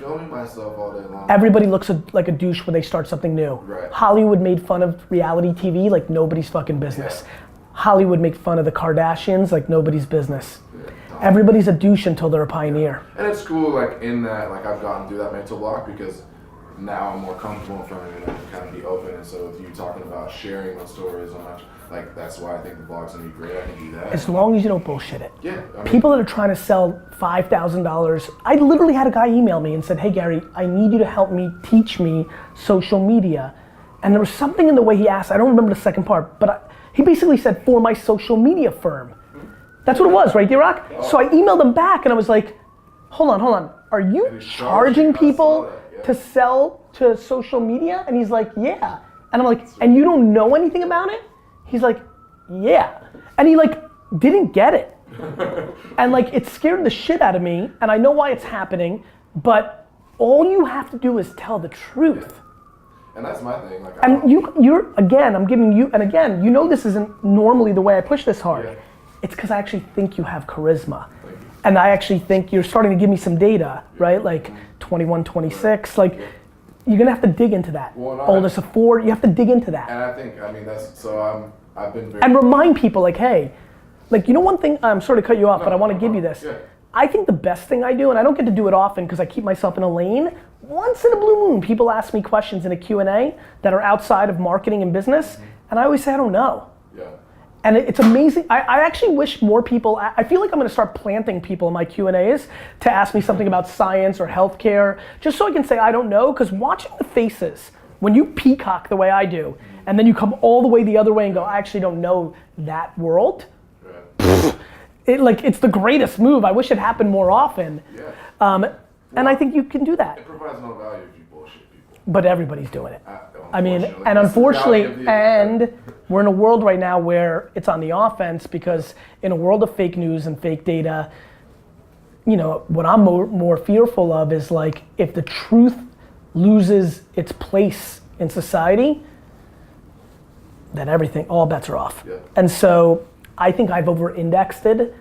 filming myself all day long. Everybody looks like a douche when they start something new. Right. Hollywood made fun of reality TV like nobody's fucking business. Yeah. Hollywood make fun of the Kardashians like nobody's business. Yeah. Everybody's a douche until they're a pioneer. And it's cool, like in that, like I've gotten through that mental block because now I'm more comfortable in front of you and I can kind of be open. And so with you talking about sharing those stories, I'm not, like that's why I think the blog's gonna be great. I can do that. As long as you don't bullshit it. Yeah. I mean, People that are trying to sell $5,000. I literally had a guy email me and said, hey Gary, I need you to help me teach me social media. And there was something in the way he asked, I don't remember the second part, but he basically said, for my social media firm. That's what it was, right, D-Rock? Oh. So I emailed him back and I was like, hold on. Are you charging people to sell to social media? And he's like, yeah. And I'm like, and you don't know anything about it? He's like, yeah. And he like, didn't get it. And like, it scared the shit out of me, and I know why it's happening, but all you have to do is tell the truth. And that's my thing. Like, and you're again, I'm giving you, and again, you know this isn't normally the way I push this hard. Yeah. It's because I actually think you have charisma. Thank you. And I actually think you're starting to give me some data, right? Like 21, 26, like you're gonna have to dig into that. Well, Oldest of 4, you have to dig into that. And I think, I mean, that's, so I've been very... And remind people like, hey, like you know one thing, I'm sorry to cut you off, but I wanna give you this. Yeah. I think the best thing I do, and I don't get to do it often because I keep myself in a lane, once in a blue moon, people ask me questions in a Q&A that are outside of marketing and business, and I always say I don't know. Yeah. And it's amazing, I actually wish more people, I feel like I'm gonna start planting people in my Q&As to ask me something about science or healthcare, just so I can say I don't know, because watching the faces, when you peacock the way I do, and then you come all the way the other way and go, I actually don't know that world, it's the greatest move. I wish it happened more often. Yeah. And I think you can do that. It provides no value if you bullshit people. But everybody's doing it. I mean, and unfortunately, and we're in a world right now where it's on the offense, because in a world of fake news and fake data, you know, what I'm more fearful of is like, if the truth loses its place in society, then everything, all bets are off. Yeah. And so I think I've over-indexed it.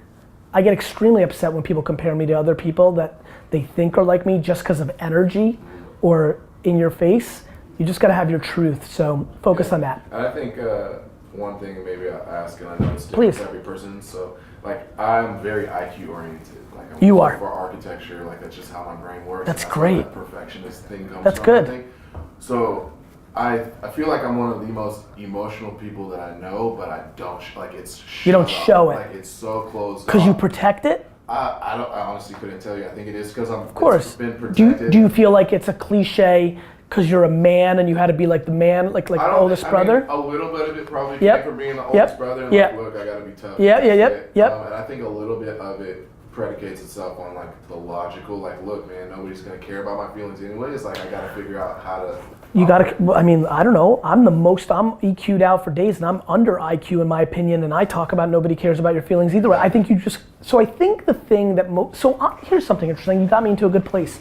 I get extremely upset when people compare me to other people that they think are like me just because of energy or in your face. You just gotta have your truth, so focus on that. And I think one thing maybe I'll ask, and I know it's different for every person, so like I'm very IQ oriented. Like I'm you are. For architecture, like that's just how my brain works. That's great. That perfectionist thing comes That's from, good. I think. So I feel like I'm one of the most emotional people that I know, but I don't, like it's you don't show it. Like it's so close. Because you protect it? I honestly couldn't tell you. I think it is because I'm, of course. It's been protected. Do you feel like it's a cliche because you're a man and you had to be like the man, like the oldest brother? I mean, a little bit of it probably came from being the oldest brother. And like, look, I gotta be tough. Yep. And I think a little bit of it predicates itself on like the logical, like, look, man, nobody's gonna care about my feelings anyway. It's like I gotta figure out how to. You gotta, I mean, I don't know. I'm EQ'd out for days and I'm under IQ in my opinion, and I talk about nobody cares about your feelings either way. I think you just, so I think the thing that, here's something interesting. You got me into a good place.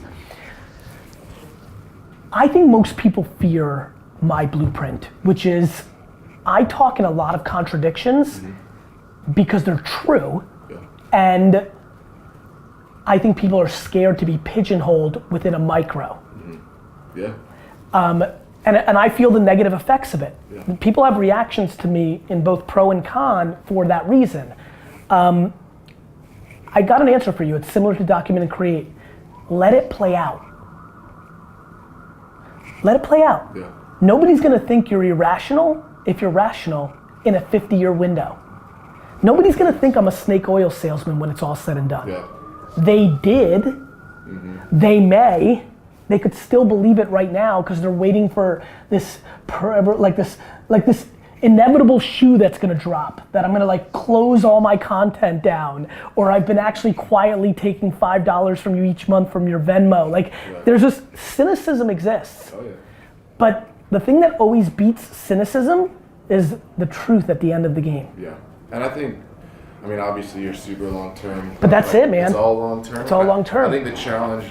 I think most people fear my blueprint, which is I talk in a lot of contradictions because they're true, and I think people are scared to be pigeonholed within a micro. Yeah. And I feel the negative effects of it. Yeah. People have reactions to me in both pro and con for that reason. I got an answer for you. It's similar to document and create. Let it play out. Let it play out. Yeah. Nobody's gonna think you're irrational if you're rational in a 50-year window. Nobody's gonna think I'm a snake oil salesman when it's all said and done. Yeah. They did, they may, they could still believe it right now because they're waiting for this this inevitable shoe that's gonna drop, that I'm gonna like close all my content down, or I've been actually quietly taking $5 from you each month from your Venmo. Like there's this, cynicism exists. Oh, yeah. But the thing that always beats cynicism is the truth at the end of the game. Yeah, and I think, I mean, obviously you're super long term. But that's it, man. It's all long term. It's all long term. I think the challenge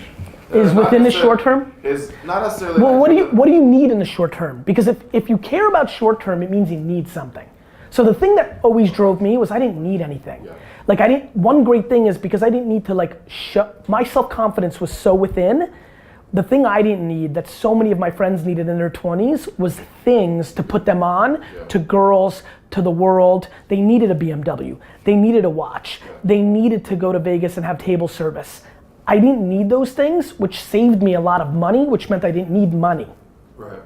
is within the short term? Is not necessarily. Well, what do you need in the short term? Because if you care about short term, it means you need something. So the thing that always drove me was I didn't need anything. Yeah. Like one great thing is because I didn't need to my self-confidence was so within, The thing I didn't need that so many of my friends needed in their 20s was things to put them on to girls, to the world. They needed a BMW. They needed a watch. They needed to go to Vegas and have table service. I didn't need those things, which saved me a lot of money, which meant I didn't need money. Right.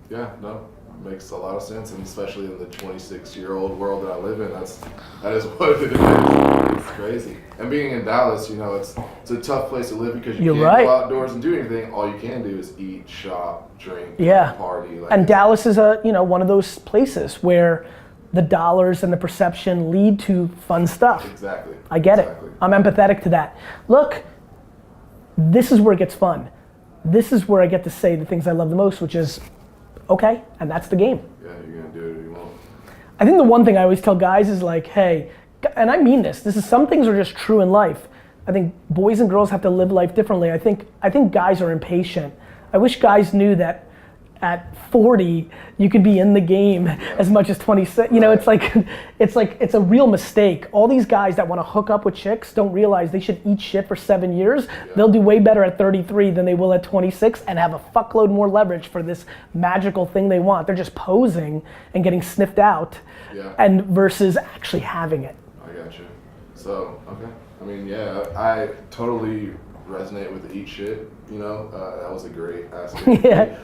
Yeah, no, makes a lot of sense, and especially in the 26-year-old world that I live in, that is what it is. It's crazy. And being in Dallas, you know, it's a tough place to live because you can't go outdoors and do anything. All you can do is eat, shop, drink, party. Like, and Dallas is one of those places where the dollars and the perception lead to fun stuff. Exactly. I get it. I'm empathetic to that. Look, this is where it gets fun. This is where I get to say the things I love the most, which is, okay, and that's the game. Yeah, you're gonna do it if you want. I think the one thing I always tell guys is like, hey, and I mean this is some things are just true in life. I think boys and girls have to live life differently. I think guys are impatient. I wish guys knew that at 40 you could be in the game as much as 26. You know, it's a real mistake. All these guys that want to hook up with chicks don't realize they should eat shit for 7 years. They'll do way better at 33 than they will at 26 and have a fuckload more leverage for this magical thing they want. They're just posing and getting sniffed out and versus actually having it. I got you. So, okay. I mean, yeah, I totally resonate with the eat shit, you know, that was a great aspect.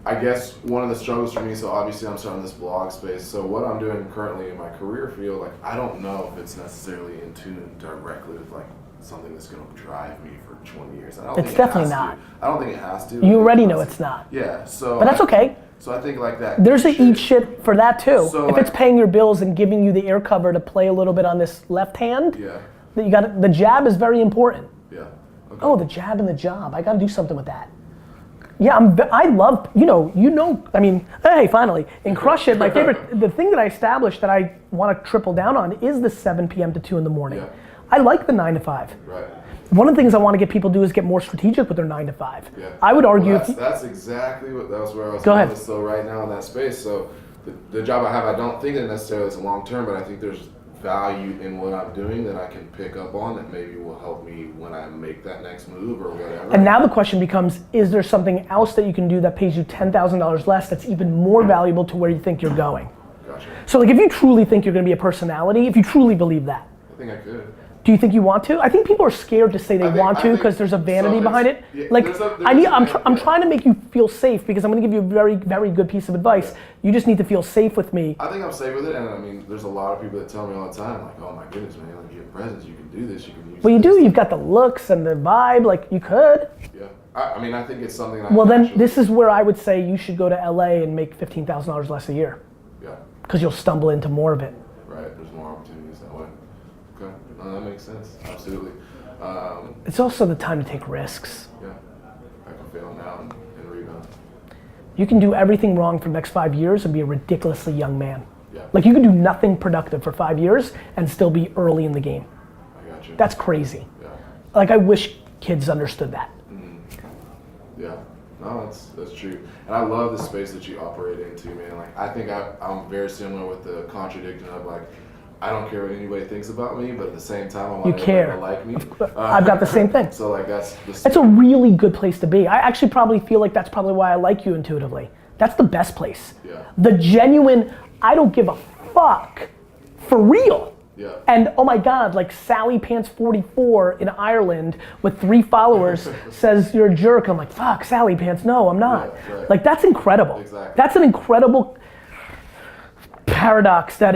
I guess one of the struggles for me, so obviously I'm starting this blog space, so what I'm doing currently in my career field, like I don't know if it's necessarily in tune directly with like something that's going to drive me for 20 years. It's definitely not. I don't think it has to. You already know it's not. Yeah, so. But that's okay. So I think like that. There's an eat shit for that too. So if it's paying your bills and giving you the air cover to play a little bit on this left hand, you got the jab is very important. Yeah. Okay. Oh, the jab and the job. I got to do something with that. Yeah, I love, I mean, hey, finally, in Crush It, my favorite, the thing that I established that I want to triple down on is the 7 p.m. to 2 in the morning. Yeah. I like the 9 to 5. Right. One of the things I want to get people to do is get more strategic with their 9 to 5. Yeah. I would argue. Well, that's exactly what, that was where I was Go going. ahead. So right now in that space, so the job I have, I don't think that necessarily is long term, but I think there's value in what I'm doing that I can pick up on that maybe will help me when I make that next move or whatever. And now the question becomes, is there something else that you can do that pays you $10,000 less that's even more valuable to where you think you're going? Gotcha. So like if you truly think you're going to be a personality, if you truly believe that. I think I could. Do you think you want to? I think people are scared to say they want to because there's a vanity behind it. Yeah, like I'm trying to make you feel safe because I'm going to give you a very, very good piece of advice. Yeah. You just need to feel safe with me. I think I'm safe with it, and I mean, there's a lot of people that tell me all the time, like, oh my goodness, man, like you have presence, you can do this, you can use. Well, you this. do. You've got the looks and the vibe. Like you could. Yeah. I mean, I think it's something. Well, then this is where I would say you should go to LA and make $15,000 less a year. Yeah. Because you'll stumble into more of it. Right. There's more opportunities that way. Okay. No, that makes sense. Absolutely. It's also the time to take risks. Yeah. I can fail now and rebound. You can do everything wrong for the next 5 years and be a ridiculously young man. Yeah. Like you can do nothing productive for 5 years and still be early in the game. I got you. That's crazy. Yeah. Like I wish kids understood that. Mm-hmm. Yeah. No, that's true. And I love the space that you operate into, man. Like I think I'm very similar with the contradiction of like, I don't care what anybody thinks about me, but at the same time, I want everybody to like me. I've got the same thing. So like that's a really good place to be. I actually probably feel like that's probably why I like you intuitively. That's the best place. Yeah. The genuine, I don't give a fuck, for real. Yeah. And oh my God, like Sally Pants 44 in Ireland with 3 followers says you're a jerk. I'm like, fuck, Sally Pants, no, I'm not. Yeah, right. Like that's incredible. Exactly. That's an incredible paradox that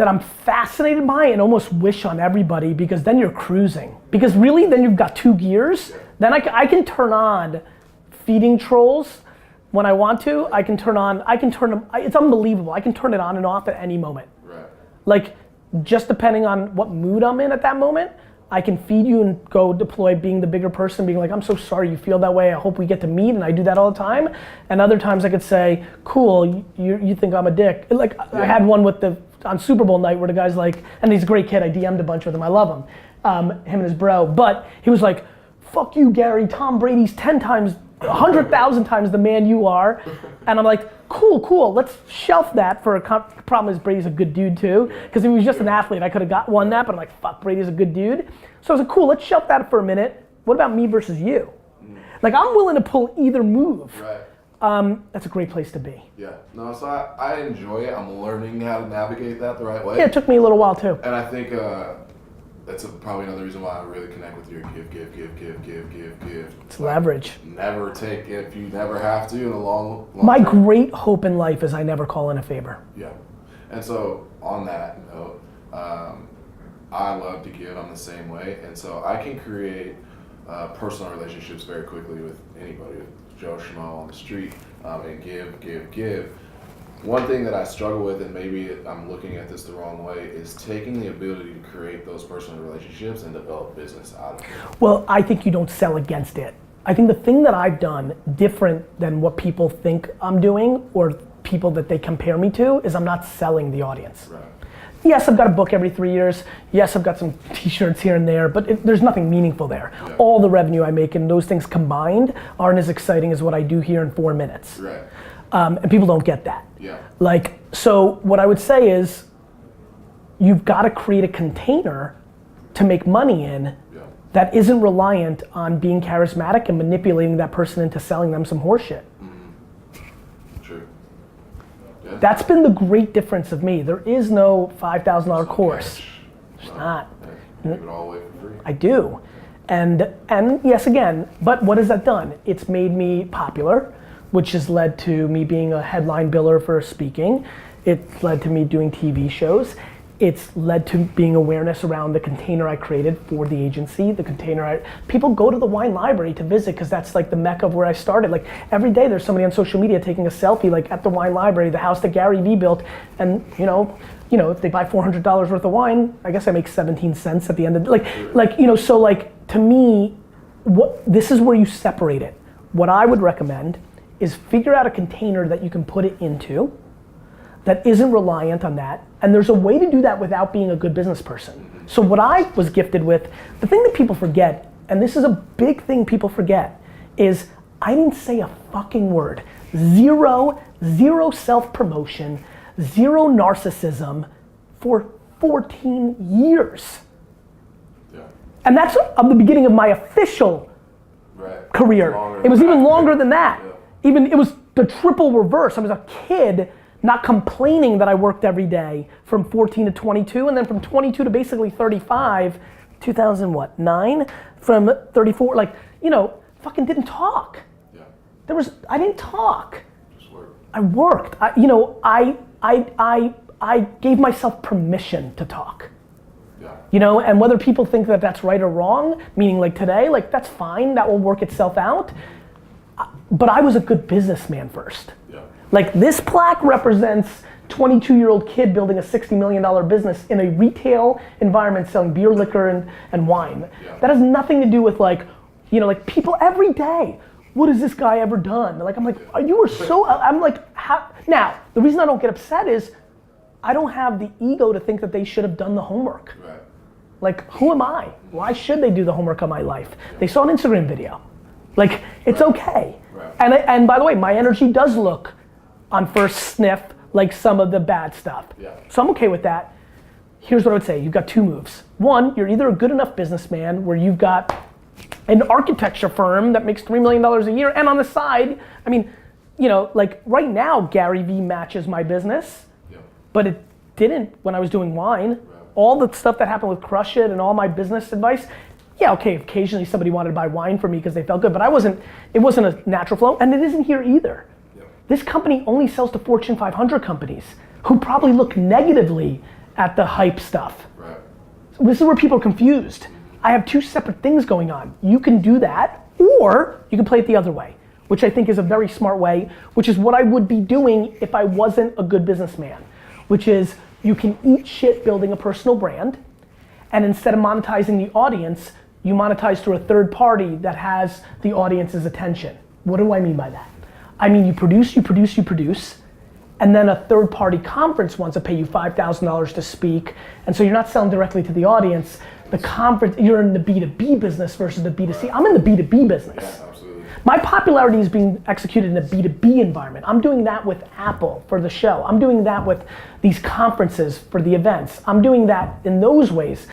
I'm fascinated by and almost wish on everybody because then you're cruising. Because really, then you've got 2 gears. Then I can turn on feeding trolls when I want to. I can turn them, it's unbelievable. I can turn it on and off at any moment. Right. Like, just depending on what mood I'm in at that moment, I can feed you and go deploy being the bigger person, being like, I'm so sorry you feel that way, I hope we get to meet, and I do that all the time. And other times I could say, cool, you think I'm a dick. Like, I had one on Super Bowl night where the guy's like, and he's a great kid, I DM'd a bunch with him, I love him and his bro, but he was like, fuck you, Gary, Tom Brady's 10 times, 100,000 times the man you are. And I'm like, cool, let's shelf that for problem is Brady's a good dude too, because if he was just an athlete, I could have won that, but I'm like, fuck, Brady's a good dude. So I was like, cool, let's shelf that for a minute. What about me versus you? Like I'm willing to pull either move. Right. That's a great place to be. Yeah. No, so I enjoy it. I'm learning how to navigate that the right way. Yeah, it took me a little while too. And I think that's probably another reason why I really connect with your give. It's leverage. Never take it if you never have to in a long My term. great hope in life is I never call in a favor. Yeah. And so on that note, I love to give. I'm the same way. And so I can create personal relationships very quickly with anybody, with Joe Schmo on the street, and give. One thing that I struggle with, and maybe I'm looking at this the wrong way, is taking the ability to create those personal relationships and develop business out of it. Well, I think you don't sell against it. I think the thing that I've done different than what people think I'm doing or people that they compare me to is I'm not selling the audience. Right. Yes, I've got a book every 3 years. Yes, I've got some t-shirts here and there, but there's nothing meaningful there. Yeah. All the revenue I make and those things combined aren't as exciting as what I do here in 4 minutes. Right. And people don't get that. Yeah. Like, so what I would say is you've got to create a container to make money in that isn't reliant on being charismatic and manipulating that person into selling them some horseshit. True. Yeah. That's been the great difference of me. There is no $5,000 course. It's not. Give it all away for free. I do. And yes, again, but what has that done? It's made me popular, which has led to me being a headline biller for speaking. It's led to me doing TV shows. It's led to being awareness around the container I created for the agency, people go to the wine library to visit because that's like the mecca of where I started. Like every day there's somebody on social media taking a selfie like at the wine library, the house that Gary Vee built, and you know, if they buy $400 worth of wine, I guess I make 17 cents at the end of the, so like to me, this is where you separate it. What I would recommend is figure out a container that you can put it into that isn't reliant on that. And there's a way to do that without being a good business person. So what I was gifted with, the thing that people forget, and this is a big thing people forget, is I didn't say a fucking word. Zero self-promotion, zero narcissism for 14 years. Yeah. And that's the beginning of my official career. It was even longer than that. Yeah. Even, it was the triple reverse. I was a kid not complaining that I worked every day from 14 to 22, and then from 22 to basically 35, 2009, from 34, fucking didn't talk. Yeah. I didn't talk. Just work. I worked. I gave myself permission to talk. Yeah. And whether people think that that's right or wrong, meaning like today, like that's fine, that will work itself out. But I was a good businessman first. Yeah. Like this plaque represents 22-year-old kid building a $60 million business in a retail environment selling beer, liquor, and wine. Yeah. That has nothing to do with like people every day. What has this guy ever done? Like, I'm like, you were so, I'm like, how? Now, the reason I don't get upset is I don't have the ego to think that they should have done the homework. Right. Like, who am I? Why should they do the homework on my life? They saw an Instagram video. Like, it's okay. Right. And by the way, my energy does look on first sniff like some of the bad stuff. Yeah. So I'm okay with that. Here's what I would say, you've got two moves. One, you're either a good enough businessman where you've got an architecture firm that makes $3 million a year, and on the side, I mean, like right now, Gary Vee matches my business, but it didn't when I was doing wine. Right. All the stuff that happened with Crush It and all my business advice, yeah, okay, occasionally somebody wanted to buy wine from me because they felt good, but it wasn't a natural flow, and it isn't here either. This company only sells to Fortune 500 companies who probably look negatively at the hype stuff. Right. So this is where people are confused. I have two separate things going on. You can do that, or you can play it the other way, which I think is a very smart way, which is what I would be doing if I wasn't a good businessman, which is you can eat shit building a personal brand, and instead of monetizing the audience, you monetize through a third party that has the audience's attention. What do I mean by that? I mean, you produce, and then a third party conference wants to pay you $5,000 to speak, and so you're not selling directly to the audience. The conference, you're in the B2B business versus the B2C. I'm in the B2B business. Yeah, absolutely. My popularity is being executed in a B2B environment. I'm doing that with Apple for the show. I'm doing that with these conferences for the events. I'm doing that in those ways.